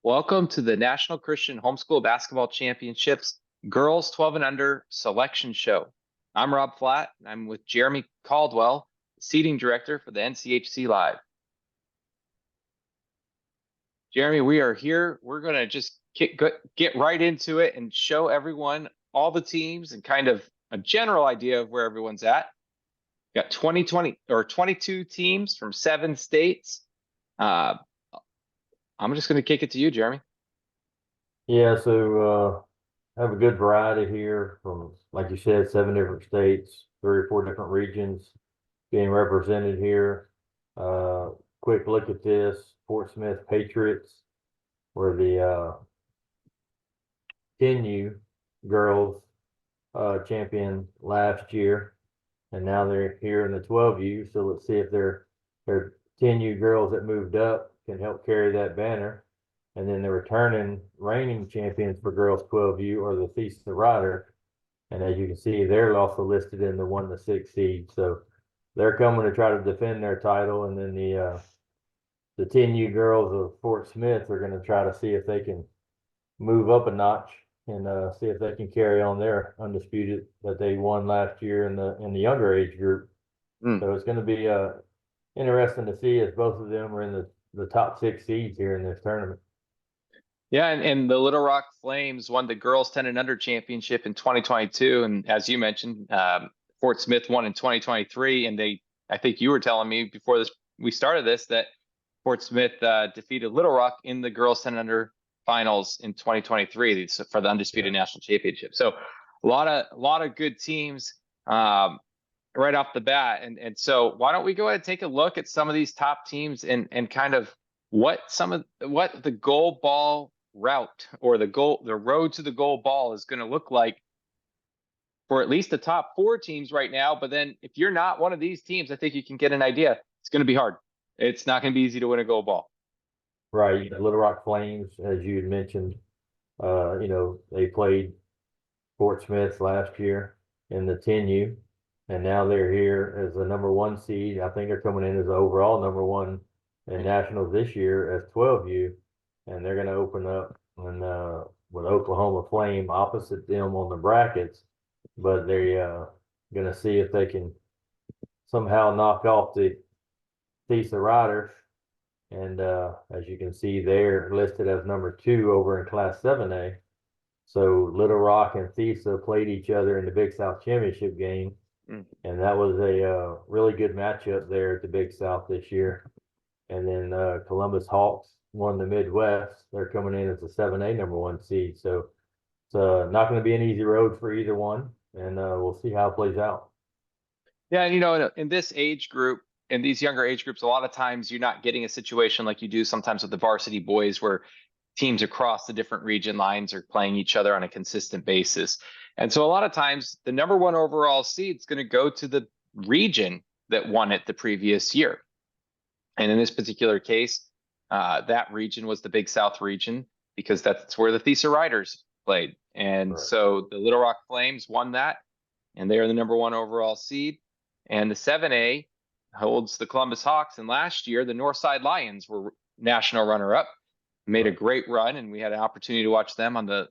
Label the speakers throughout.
Speaker 1: Welcome to the National Christian Homeschool Basketball Championships Girls 12 and Under Selection Show. I'm Rob Flatt, and I'm with Jeremy Caldwell, Seating Director for the NCHC Live. Jeremy, we are here. We're going to just get right into it and show everyone all the teams and kind of a general idea of where everyone's at. We've got 22 teams from 7 states. I'm just going to kick it to you, Jeremy.
Speaker 2: Yeah, so have a good variety here from, like you said, 7 different states, 3 or 4 different regions being represented here. Quick look at this: Fort Smith Patriots were the 10U girls champion last year, and now they're here in the 12U. So let's see if their 10U girls that moved up can help carry that banner. And then the reigning champions for girls 12U are the Thesa Rider. And as you can see, they're also listed in the 1 to 6 seed. So they're coming to try to defend their title. And then the 10U girls of Fort Smith are going to try to see if they can move up a notch and see if they can carry on their undisputed that they won last year in the younger age group. So it's going to be interesting to see as both of them are in the top 6 seeds here in this tournament.
Speaker 1: Yeah, and the Little Rock Flames won the girls 10 and under championship in 2022. And as you mentioned, Fort Smith won in 2023. And I think you were telling me before we started this, that Fort Smith defeated Little Rock in the girls 10 and under finals in 2023 for the undisputed national championship. So a lot of good teams right off the bat. And so why don't we go ahead and take a look at some of these top teams and kind of what the goal ball route or the road to the goal ball is going to look like for at least the top 4 teams right now. But then if you're not one of these teams, I think you can get an idea. It's going to be hard. It's not going to be easy to win a goal ball.
Speaker 2: Right. Little Rock Flames, as you had mentioned, they played Fort Smith last year in the 10U, and now they're here as the number 1 seed. I think they're coming in as the overall number 1 in nationals this year as 12U, and they're going to open up with Oklahoma Flame opposite them on the brackets, but they're going to see if they can somehow knock off the Thesa Riders. And as you can see, they're listed as number 2 over in Class 7A. So Little Rock and Thesa played each other in the Big South Championship game, and that was a really good matchup there at the Big South this year. And then Columbus Hawks won the Midwest. They're coming in as a 7A number 1 seed. So it's not going to be an easy road for either one, and we'll see how it plays out.
Speaker 1: Yeah, in this age group, in these younger age groups, a lot of times you're not getting a situation like you do sometimes with the varsity boys where teams across the different region lines are playing each other on a consistent basis. And so a lot of times the number 1 overall seed is going to go to the region that won it the previous year. And in this particular case, that region was the Big South region because that's where the Thesa Riders played. And so the Little Rock Flames won that, and they are the number 1 overall seed. And the 7A holds the Columbus Hawks. And last year, the Northside Lions were national runner-up, made a great run, and we had an opportunity to watch them on the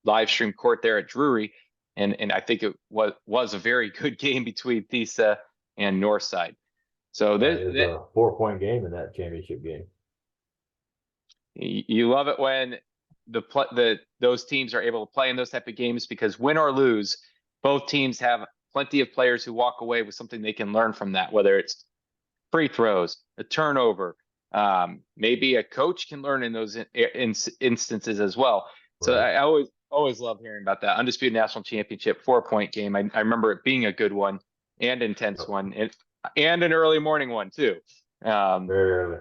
Speaker 1: live stream court there at Drury. And I think it was a very good game between Thesa and Northside. So this is
Speaker 2: a 4-point game in that championship game.
Speaker 1: You love it when those teams are able to play in those type of games, because win or lose, both teams have plenty of players who walk away with something they can learn from that, whether it's free throws, a turnover, maybe a coach can learn in those instances as well. Right. So I always love hearing about that undisputed national championship 4-point game. I remember it being a good one and intense one, and an early morning one too.
Speaker 2: Very early.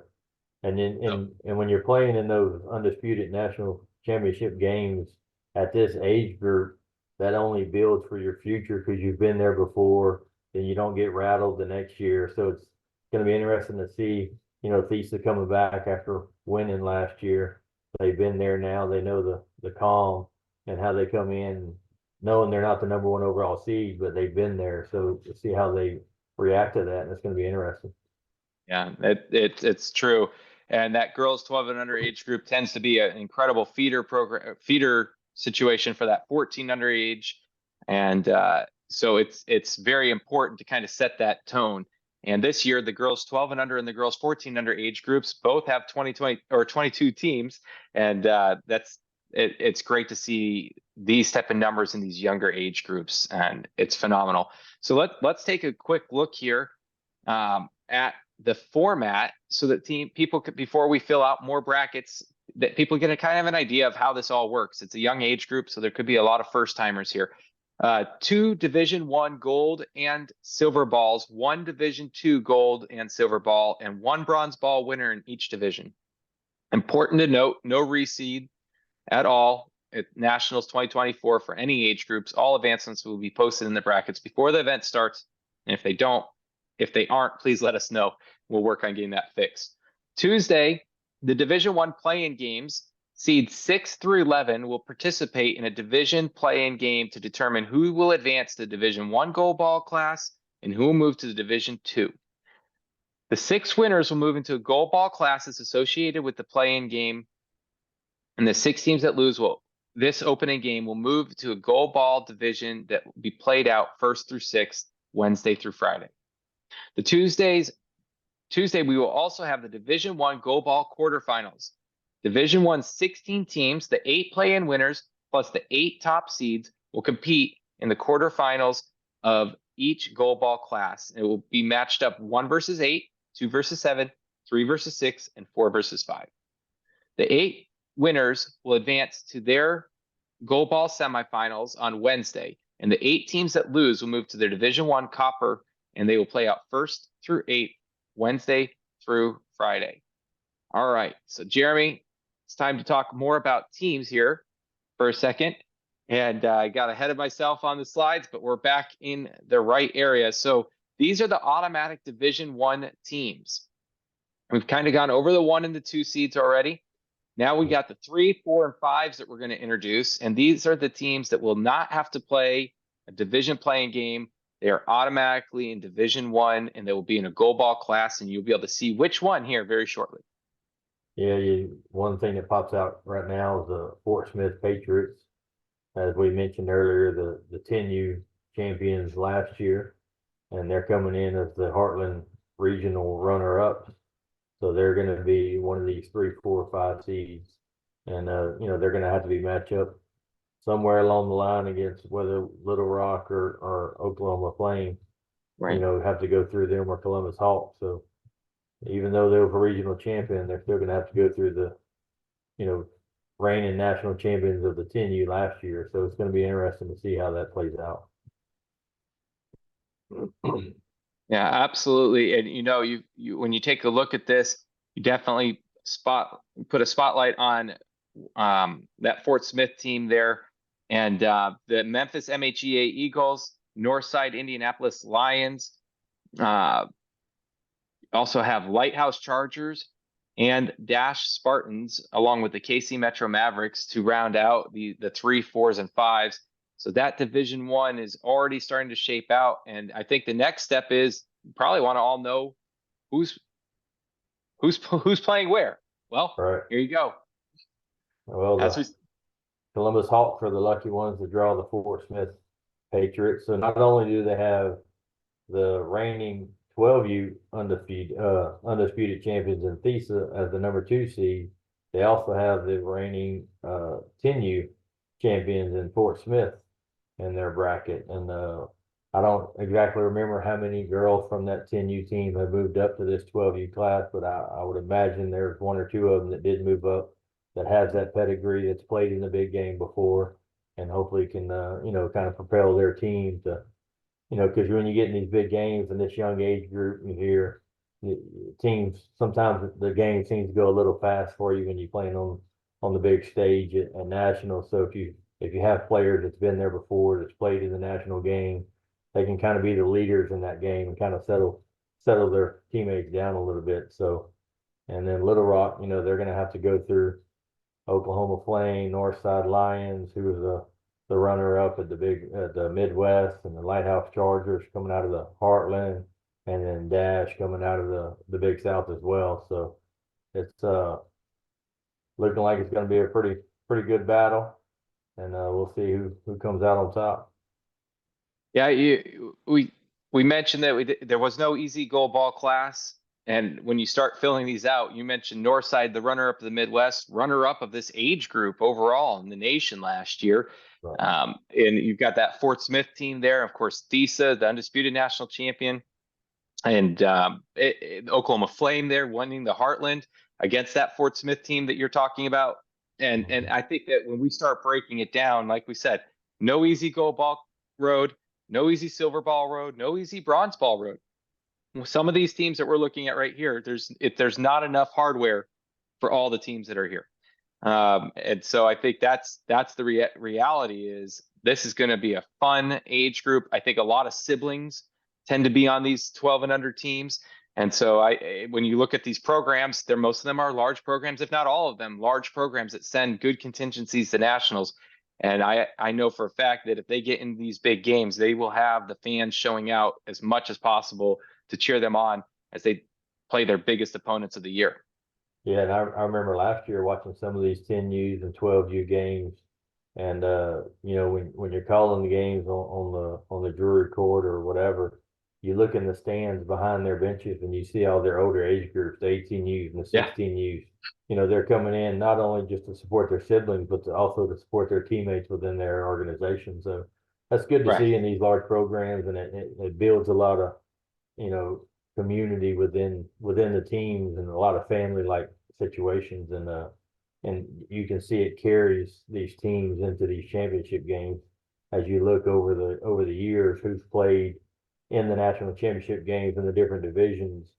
Speaker 2: And when you're playing in those undisputed national championship games at this age group, that only builds for your future because you've been there before, and you don't get rattled the next year. So it's going to be interesting to see, Thesa coming back after winning last year. They've been there now. They know the calm and how they come in, knowing they're not the number 1 overall seed, but they've been there. So to see how they react to that, and it's going to be interesting.
Speaker 1: Yeah, it's true. And that girls 12 and under age group tends to be an incredible feeder situation for that 14 under age. And so it's very important to kind of set that tone. And this year, the girls 12 and under and the girls 14 under age groups both have 20 or 22 teams. And it's great to see these type of numbers in these younger age groups, and it's phenomenal. So let's take a quick look here at the format so that people could, before we fill out more brackets, that people get a kind of an idea of how this all works. It's a young age group, so there could be a lot of first timers here. 2 Division I gold and silver balls, 1 Division II gold and silver ball, and 1 bronze ball winner in each division. Important to note, no reseed at all at Nationals 2024 for any age groups. All advancements will be posted in the brackets before the event starts. And if they aren't, please let us know. We'll work on getting that fixed. Tuesday, the Division I play-in games, seeds 6 through 11 will participate in a division play-in game to determine who will advance to Division I gold ball class and who will move to the Division II. The 6 winners will move into gold ball classes associated with the play-in game, and the 6 teams that lose this opening game will move to a gold ball division that will be played out 1st through 6th, Wednesday through Friday. The Tuesday, we will also have the Division I gold ball quarterfinals. Division I 16 teams, the 8 play-in winners plus the 8 top seeds will compete in the quarterfinals of each gold ball class. It will be matched up 1 versus 8, 2 versus 7, 3 versus 6, and 4 versus 5. The 8 winners will advance to their gold ball semifinals on Wednesday, and the 8 teams that lose will move to their Division I copper, and they will play out 1st through 8th, Wednesday through Friday. All right, so Jeremy, it's time to talk more about teams here for a second. And I got ahead of myself on the slides, but we're back in the right area. So these are the automatic Division I teams. We've kind of gone over the 1 and the 2 seeds already. Now we got the 3, 4, and 5s that we're going to introduce. And these are the teams that will not have to play a division playing game. They are automatically in Division I, and they will be in a gold ball class, and you'll be able to see which one here very shortly.
Speaker 2: Yeah, one thing that pops out right now is the Fort Smith Patriots. As we mentioned earlier, the 10U champions last year, and they're coming in as the Heartland regional runner-ups. So they're going to be one of these 3, 4, 5 seeds, and they're going to have to be matched up somewhere along the line against whether Little Rock or Oklahoma Flame.
Speaker 1: Right.
Speaker 2: Have to go through them or Columbus Hawk. So even though they're a regional champion, they're still going to have to go through the, reigning national champions of the 10U last year. So it's going to be interesting to see how that plays out.
Speaker 1: Yeah, absolutely. And you when you take a look at this, you definitely put a spotlight on that Fort Smith team there, and the Memphis MHEA Eagles, Northside Indianapolis Lions, also have Lighthouse Chargers and Dash Spartans, along with the KC Metro Mavericks to round out the 3, 4s, and 5s. So that Division I is already starting to shape out. And I think the next step is you probably want to all know who's playing where. Well,
Speaker 2: right.
Speaker 1: Here you go.
Speaker 2: Well, Columbus Hawks are the lucky ones to draw the Fort Smith Patriots. So not only do they have the reigning 12U undisputed champions in Thesa as the number 2 seed, they also have the reigning 10U champions in Fort Smith in their bracket. And I don't exactly remember how many girls from that 10U team have moved up to this 12U class, but I would imagine there's 1 or 2 of them that did move up, that has that pedigree, that's played in the big game before, and hopefully can kind of propel their team to, because when you get in these big games in this young age group, you hear teams, sometimes the game seems to go a little fast for you when you're playing on the big stage at national. So if you have players that's been there before, that's played in the national game, they can kind of be the leaders in that game and kind of settle their teammates down a little bit. So, and then Little Rock, they're going to have to go through Oklahoma Flame, Northside Lions, who was the runner-up at the Midwest, and the Lighthouse Chargers coming out of the Heartland, and then Dash coming out of the Big South as well. So it's looking like it's going to be a pretty good battle, and we'll see who comes out on top.
Speaker 1: Yeah, we mentioned that there was no easy gold ball class. And when you start filling these out, you mentioned Northside, the runner-up of the Midwest, runner-up of this age group overall in the nation last year.
Speaker 2: Right.
Speaker 1: And you've got that Fort Smith team there. Of course, Thesa, the undisputed national champion, and Oklahoma Flame there winning the Heartland against that Fort Smith team that you're talking about. And I think that when we start breaking it down, like we said, no easy gold ball road, no easy silver ball road, no easy bronze ball road. Some of these teams that we're looking at right here, there's not enough hardware for all the teams that are here. And so I think that's the reality is this is going to be a fun age group. I think a lot of siblings tend to be on these 12 and under teams. And so when you look at these programs, most of them are large programs, if not all of them, large programs that send good contingencies to nationals. And I know for a fact that if they get in these big games, they will have the fans showing out as much as possible to cheer them on as they play their biggest opponents of the year.
Speaker 2: Yeah, and I remember last year watching some of these 10Us and 12U games, and you know, when you're calling the games on the Drury Court or whatever, you look in the stands behind their benches and you see all their older age groups, the 18Us and the 16Us. You know, they're coming in not only just to support their siblings, but also to support their teammates within their organization. So that's good to see in these large programs, and it builds a lot of, you know, community within the teams and a lot of family like situations, and you can see it carries these teams into these championship games as you look over the years who's played in the national championship games in the different divisions,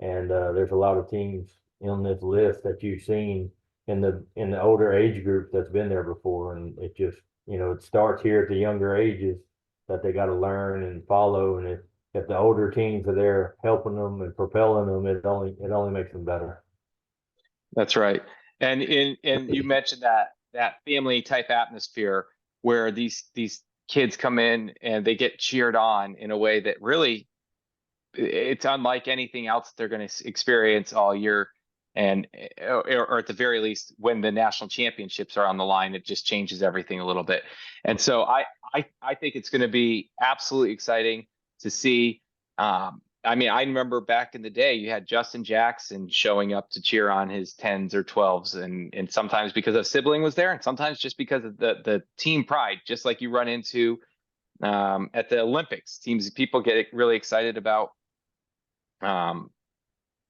Speaker 2: and there's a lot of teams on this list that you've seen in the older age group that's been there before, and it just, you know, it starts here at the younger ages that they got to learn and follow, and if the older teams are there helping them and propelling them, it only makes them better.
Speaker 1: That's right. And you mentioned that family type atmosphere where these kids come in and they get cheered on in a way that really it's unlike anything else they're going to experience all year. And or at the very least, when the national championships are on the line, it just changes everything a little bit. And so I think it's going to be absolutely exciting to see. I mean, I remember back in the day, you had Justin Jackson showing up to cheer on his 10s or 12s, and sometimes because a sibling was there, and sometimes just because of the team pride, just like you run into at the Olympics. People get really excited about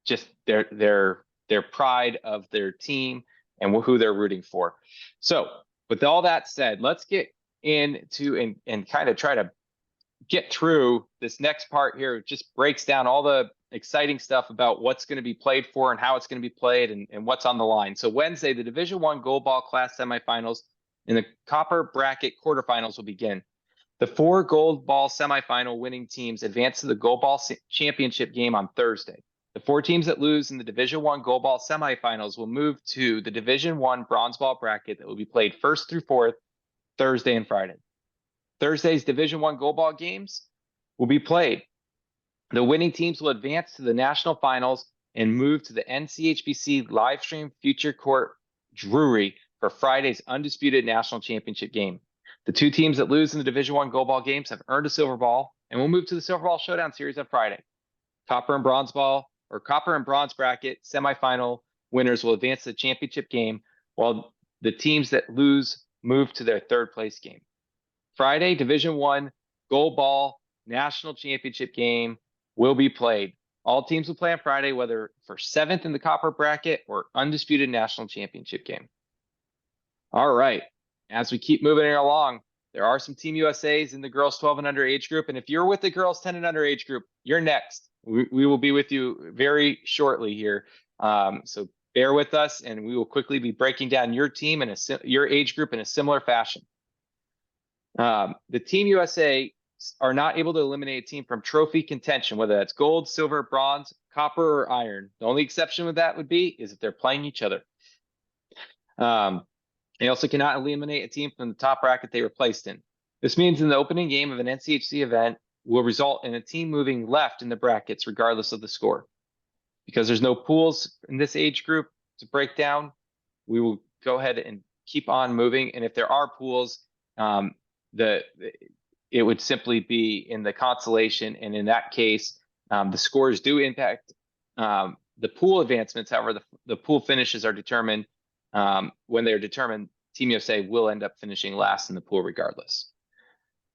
Speaker 1: just their pride of their team and who they're rooting for. So with all that said, let's get into and kind of try to get through this next part here. It just breaks down all the exciting stuff about what's going to be played for and how it's going to be played and what's on the line. So Wednesday, the Division I gold ball class semifinals and the copper bracket quarterfinals will begin. The 4 gold ball semifinal winning teams advance to the gold ball championship game on Thursday. The 4 teams that lose in the Division I gold ball semifinals will move to the Division I bronze ball bracket that will be played 1st through 4th, Thursday and Friday. Thursday's Division I gold ball games will be played. The winning teams will advance to the national finals and move to the NCHBC live stream Future Court Drury for Friday's undisputed national championship game. The 2 teams that lose in the Division I gold ball games have earned a silver ball and will move to the silver ball showdown series on Friday. Copper and bronze bracket semifinal winners will advance to the championship game, while the teams that lose move to their 3rd place game. Friday, Division I gold ball national championship game will be played. All teams will play on Friday, whether for 7th in the copper bracket or undisputed national championship game. All right. As we keep moving along, there are some Team USAs in the girls 12 and under age group. And if you're with the girls 10 and under age group, you're next. We will be with you very shortly here. So bear with us, and we will quickly be breaking down your team and your age group in a similar fashion. The Team USA are not able to eliminate a team from trophy contention, whether that's gold, silver, bronze, copper, or iron. The only exception with that would be is if they're playing each other. They also cannot eliminate a team from the top bracket they were placed in. This means in the opening game of an NCHC event will result in a team moving left in the brackets regardless of the score. because there's no pools in this age group to break down, we will go ahead and keep on moving. And if there are pools, it would simply be in the consolation. And in that case, the scores do impact the pool advancements. However, the pool finishes are determined when they're determined. Team USA will end up finishing last in the pool regardless.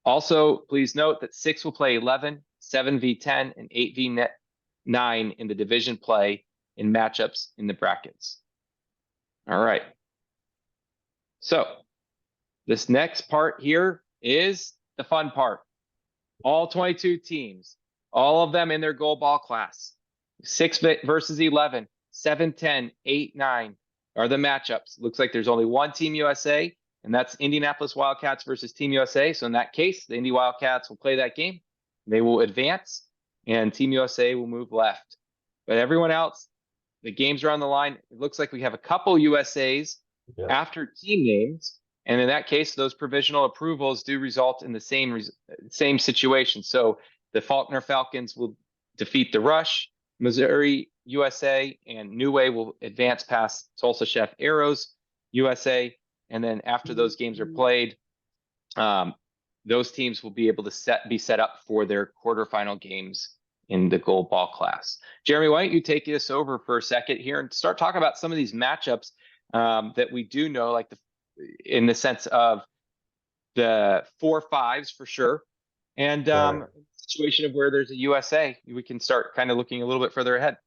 Speaker 1: Also, please note that 6 will play 11, 7v10, and 8v9 in the division play in matchups in the brackets. All right. So this next part here is the fun part. All 22 teams, all of them in their goal ball class. 6 versus 11, 7, 10, 8, 9 are the matchups. Looks like there's only one Team USA, and that's Indianapolis Wildcats versus Team USA. So in that case, the Indy Wildcats will play that game. They will advance, and Team USA will move left. But everyone else, the games are on the line. It looks like we have a couple USAs after team names. And in that case, those provisional approvals do result in the same situation. So the Faulkner Falcons will defeat the Rush, Missouri USA, and New Way will advance past Tulsa Chef Arrows USA. And then after those games are played, those teams will be able to be set up for their quarterfinal games in the gold ball class. Jeremy, why don't you take us over for a second here and start talking about some of these matchups that we do know, like in the sense of the 4-5s for sure, and situation of where there's a USA, we can start kind of looking a little bit further ahead.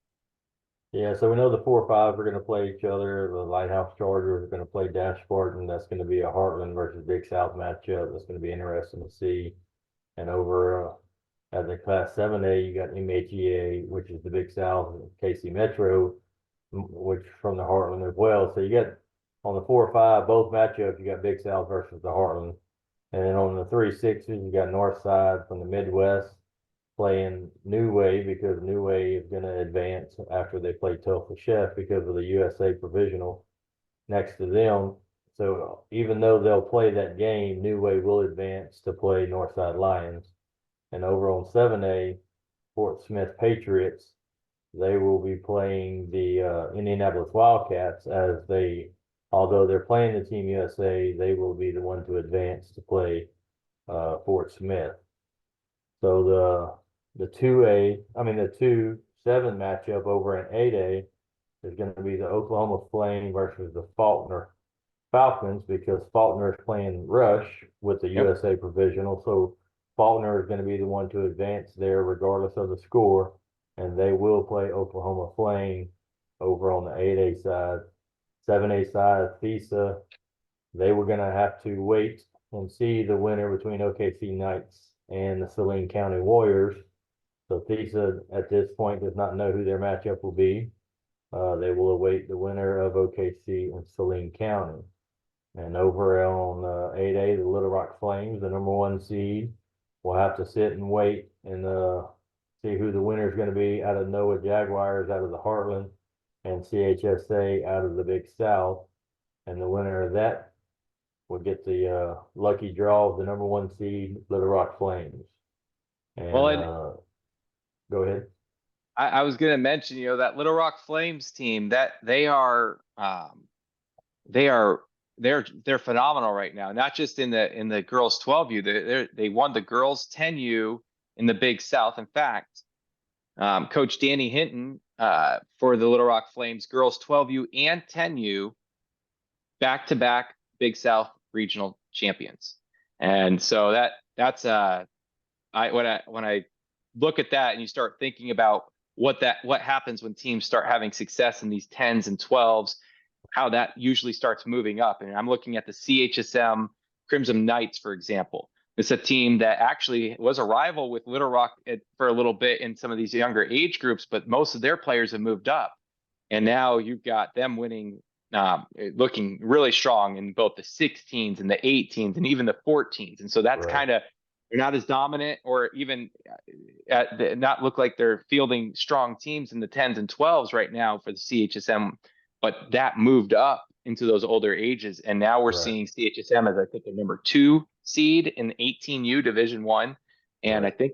Speaker 2: Yeah, so we know the 4-5 are going to play each other. The Lighthouse Chargers are going to play Dash Spartan. That's going to be a Heartland versus Big South matchup. That's going to be interesting to see. And over at the Class 7A, you got MHEA, which is the Big South, and KC Metro, which from the Heartland as well. So you got on the 4-5, both matchups, you got Big South versus the Heartland. And then on the 3-6s, you got Northside from the Midwest playing New Way, because New Way is going to advance after they play Tulsa Chef because of the USA provisional next to them. So even though they'll play that game, New Way will advance to play Northside Lions. And over on 7A, Fort Smith Patriots, they will be playing the Indianapolis Wildcats, as although they're playing the Team USA, they will be the one to advance to play Fort Smith. So the 2-7 matchup over in 8A is going to be the Oklahoma Flame versus the Faulkner Falcons, because Faulkner is playing Rush with the USA provisional. So Faulkner is going to be the one to advance there regardless of the score, and they will play Oklahoma Flame over on the 8A side. 7A side, FISA, they were going to have to wait and see the winner between OKC Knights and the Saline County Warriors. So FISA at this point does not know who their matchup will be. They will await the winner of OKC and Saline County. And over on 8A, the Little Rock Flames, the #1 seed, will have to sit and wait and see who the winner is going to be out of Noah Jaguars out of the Heartland and CHSA out of the Big South. And the winner of that will get the lucky draw of the #1 seed, Little Rock Flames. And go ahead.
Speaker 1: I was going to mention, that Little Rock Flames team, that they're phenomenal right now. Not just in the girls 12U, they won the girls 10U in the Big South. In fact, Coach Danny Hinton for the Little Rock Flames girls 12U and 10U, back-to-back Big South regional champions. And so that's when I look at that and you start thinking about what happens when teams start having success in these 10s and 12s, how that usually starts moving up. And I'm looking at the CHSM Crimson Knights, for example. It's a team that actually was a rival with Little Rock for a little bit in some of these younger age groups, but most of their players have moved up. And now you've got them winning, looking really strong in both the 16s and the 18s and even the 14s. And so that's kind of, they're not as dominant, or even not look like they're fielding strong teams in the 10s and 12s right now for the CHSM, but that moved up into those older ages. And now we're seeing CHSM as, I think, a #2 seed in 18U Division 1. And I think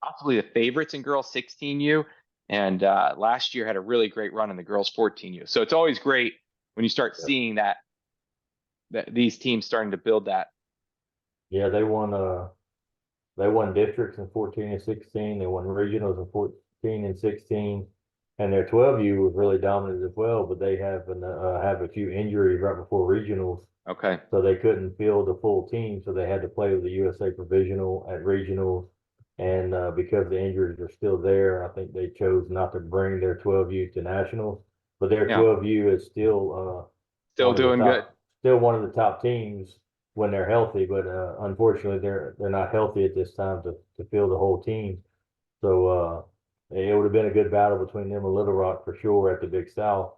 Speaker 1: possibly the favorites in girls 16U. And last year had a really great run in the girls 14U. So it's always great when you start seeing that these teams starting to build that.
Speaker 2: Yeah, they won districts in 14 and 16. They won regionals in 14 and 16. And their 12U was really dominant as well, but they have a few injuries right before regionals.
Speaker 1: Okay.
Speaker 2: So they couldn't field the full team, so they had to play with the USA Provisional at regionals. And because the injuries are still there, I think they chose not to bring their 12U to nationals. But their
Speaker 1: Yeah.
Speaker 2: 12U is still
Speaker 1: Still
Speaker 2: one of the
Speaker 1: doing good.
Speaker 2: still one of the top teams when they're healthy. But unfortunately, they're not healthy at this time to field the whole team. So it would have been a good battle between them and Little Rock for sure at the Big South.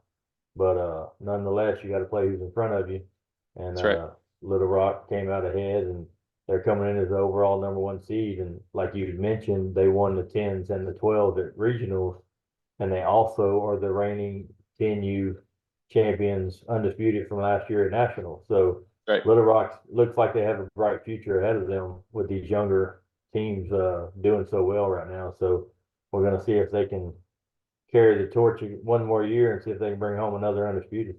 Speaker 2: But nonetheless, you got to play who's in front of you. And
Speaker 1: That's right.
Speaker 2: Little Rock came out ahead, and they're coming in as the overall #1 seed. And like you mentioned, they won the 10s and the 12s at regionals, and they also are the reigning 10U champions, undisputed from last year at nationals. So
Speaker 1: Right.
Speaker 2: Little Rock looks like they have a bright future ahead of them with these younger teams doing so well right now. So we're going to see if they can carry the torch one more year and see if they can bring home another undisputed.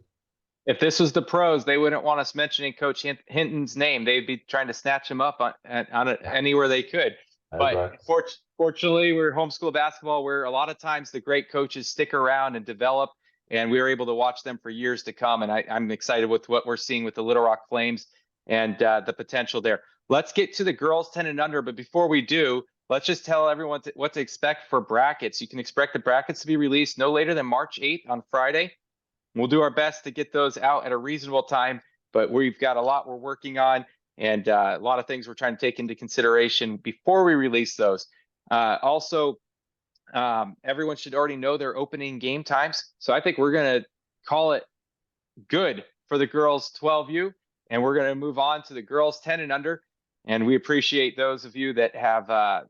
Speaker 1: If this was the pros, they wouldn't want us mentioning Coach Hinton's name. They'd be trying to snatch him up anywhere they could.
Speaker 2: That's
Speaker 1: But
Speaker 2: right.
Speaker 1: fortunately, we're homeschool basketball where a lot of times the great coaches stick around and develop, and we were able to watch them for years to come. And I'm excited with what we're seeing with the Little Rock Flames and the potential there. Let's get to the girls 10 and under. But before we do, let's just tell everyone what to expect for brackets. You can expect the brackets to be released no later than March 8th on Friday. We'll do our best to get those out at a reasonable time, but we've got a lot we're working on and a lot of things we're trying to take into consideration before we release those. Also, everyone should already know their opening game times. So I think we're going to call it good for the girls 12U, and we're going to move on to the girls 10 and under. And we appreciate those of you that have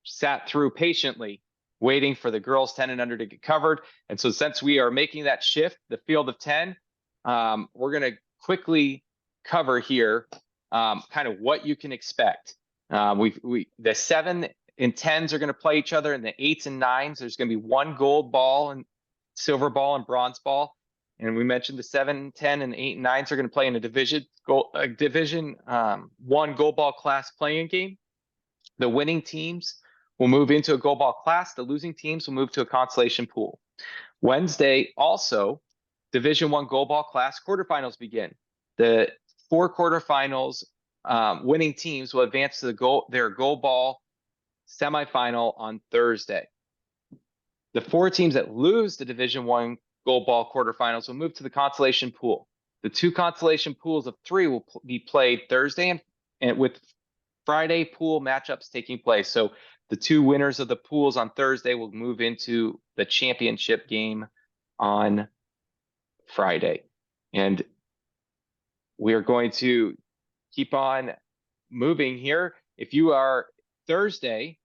Speaker 1: sat through patiently waiting for the girls 10 and under to get covered. And so since we are making that shift, the field of 10, we're going to quickly cover here kind of what you can expect. The 7 and 10s are going to play each other, and the 8s and 9s, there's going to be one gold ball and silver ball and bronze ball. And we mentioned the 7, 10, and 8 and 9s are going to play in a division 1 gold ball class playing game. The winning teams will move into a gold ball class. The losing teams will move to a consolation pool. Wednesday, also, Division 1 gold ball class quarterfinals begin. The 4 quarterfinals winning teams will advance to their gold ball semifinal on Thursday. The 4 teams that lose the Division 1 gold ball quarterfinals will move to the consolation pool. The 2 consolation pools of 3 will be played Thursday and with Friday pool matchups taking place. So the 2 winners of the pools on Thursday will move into the championship game on Friday. And we are going to keep on moving here. If you are Thursday,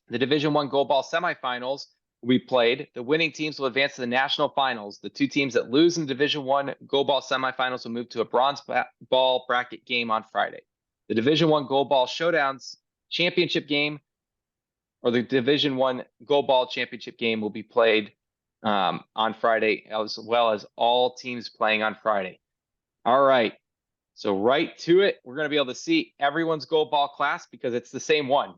Speaker 1: the Division 1 gold ball semifinals will be played. The winning teams will advance to the national finals. The 2 teams that lose in the Division 1 gold ball semifinals will move to a bronze ball bracket game on Friday. The Division 1 gold ball showdowns championship game, or the Division 1 gold ball championship game, will be played on Friday, as well as all teams playing on Friday. All right. So right to it, we're going to be able to see everyone's gold ball class because it's the same one.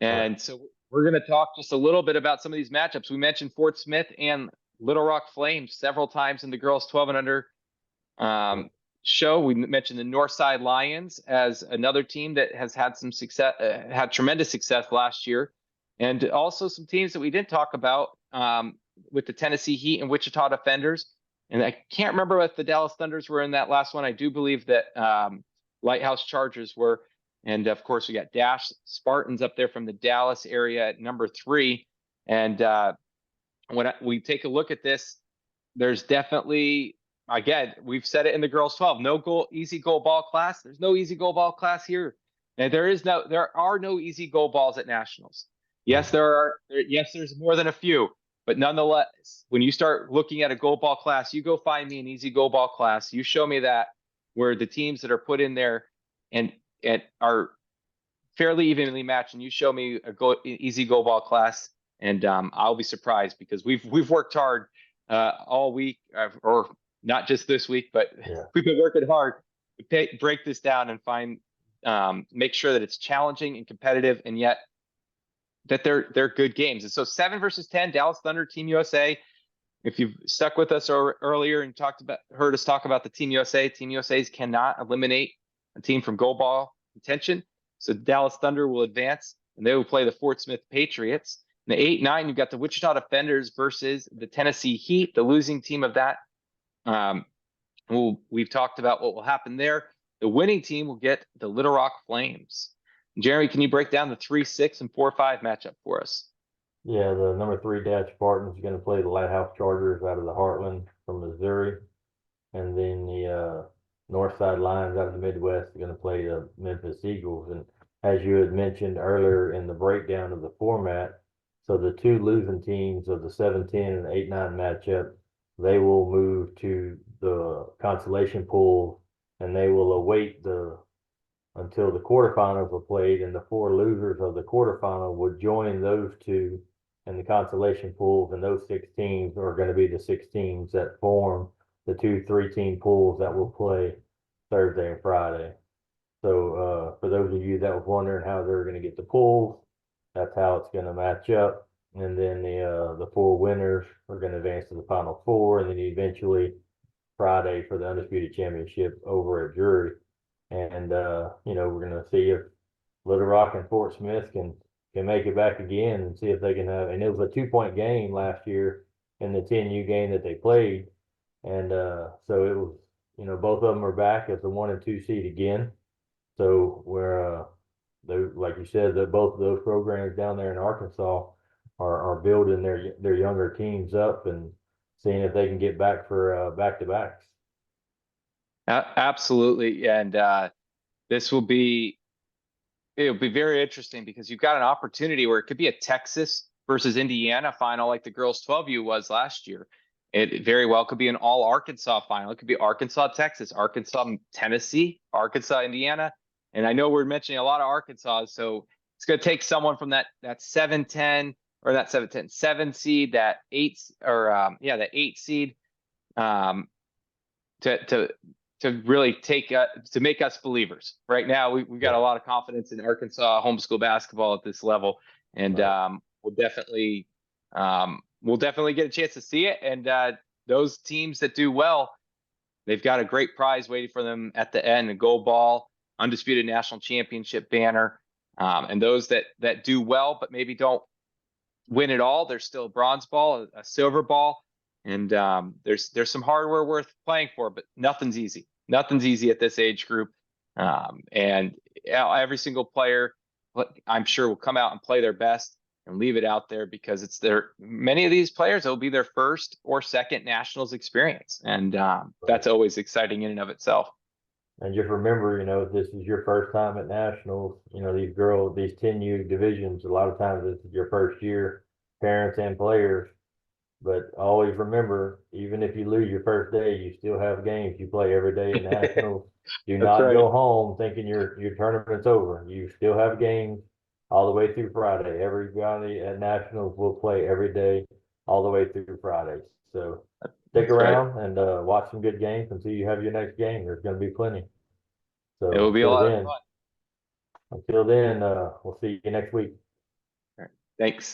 Speaker 1: And so we're going to talk just a little bit about some of these matchups. We mentioned Fort Smith and Little Rock Flames several times in the girls 12 and under show. We mentioned the Northside Lions as another team that has had some success, had tremendous success last year. And also some teams that we didn't talk about with the Tennessee Heat and Wichita Defenders. And I can't remember if the Dallas Thunders were in that last one. I do believe that Lighthouse Chargers were. And of course, we got Dash Spartans up there from the Dallas area at number 3. And when we take a look at this, there's definitely, again, we've said it in the girls 12, easy goal ball class. There's no easy goal ball class here. And there are no easy goal balls at nationals. Yes, there's more than a few, but nonetheless, when you start looking at a goal ball class, you go find me an easy goal ball class. You show me that where the teams that are put in there and are fairly evenly matched, and you show me easy goal ball class, And I'll be surprised because we've worked hard all week, or not just this week, but we've been working hard to break this down and find make sure that it's challenging and competitive, and yet that they're good games. And so 7 versus 10, Dallas Thunder, Team USA. If you've stuck with us earlier and heard us talk about the Team USA, Team USA's cannot eliminate a team from goal ball contention. So Dallas Thunder will advance, and they will play the Fort Smith Patriots. In the 8-9, you've got the Wichita Defenders versus the Tennessee Heat, the losing team of that. We've talked about what will happen there. The winning team will get the Little Rock Flames. Jeremy, can you break down the 3-6 and 4-5 matchup for us?
Speaker 2: Yeah, the number 3 Dad Spartans are going to play the Lighthouse Chargers out of the Heartland from Missouri. And then the Northside Lions out of the Midwest are going to play the Memphis Eagles. And as you had mentioned earlier in the breakdown of the format, so the 2 losing teams of the 7-10 and 8-9 matchup, they will move to the consolation pool, and they will await until the quarterfinals are played, and the 4 losers of the quarterfinal would join those 2 in the consolation pools, and those 6 teams are going to be the 6 teams that form the 2 3-team pools that will play Thursday and Friday. So for those of you that was wondering how they're going to get the pools, that's how it's going to match up. And then the 4 winners are going to advance to the Final 4, and then eventually Friday for the Undisputed Championship over at Drury. And we're going to see if Little Rock and Fort Smith can make it back again, and see if they can have. And it was a 2-point game last year in the 10U game that they played, and so it was. Both of them are back as the 1 and 2 seed again. So we're like you said, that both of those programs down there in Arkansas are building their younger teams up and seeing if they can get back for back-to-backs.
Speaker 1: Absolutely, and it'll be very interesting because you've got an opportunity where it could be a Texas versus Indiana final like the girls 12U was last year. It very well could be an all Arkansas final. It could be Arkansas, Texas, Arkansas, Tennessee, Arkansas, Indiana. And I know we're mentioning a lot of Arkansas, so it's going to take someone from that 7-10 or that 7-10 7 seed, that 8 or that 8 seed, to really to make us believers. Right now, we've got a lot of confidence in Arkansas homeschool basketball at this level, and we'll definitely get a chance to see it. And those teams that do well, they've got a great prize waiting for them at the end: a gold ball, undisputed national championship banner. And those that do well but maybe don't win it all, there's still a bronze ball, a silver ball, and there's some hardware worth playing for, but nothing's easy. Nothing's easy at this age group. And every single player, I'm sure, will come out and play their best and leave it out there, because many of these players, it'll be their first or second nationals experience. And that's always exciting in and of itself.
Speaker 2: And just remember, if this is your first time at nationals, these 10U divisions, a lot of times this is your first year, parents and players. But always remember, even if you lose your first day, you still have games you play every day at nationals. Do not go home thinking your tournament's over. You still have games all the way through Friday. Everybody at nationals will play every day all the way through Friday. So stick around and watch some good games until you have your next game. There's going to be plenty. So
Speaker 1: it will be a lot of fun.
Speaker 2: Until then, we'll see you next week.
Speaker 1: All right. Thanks.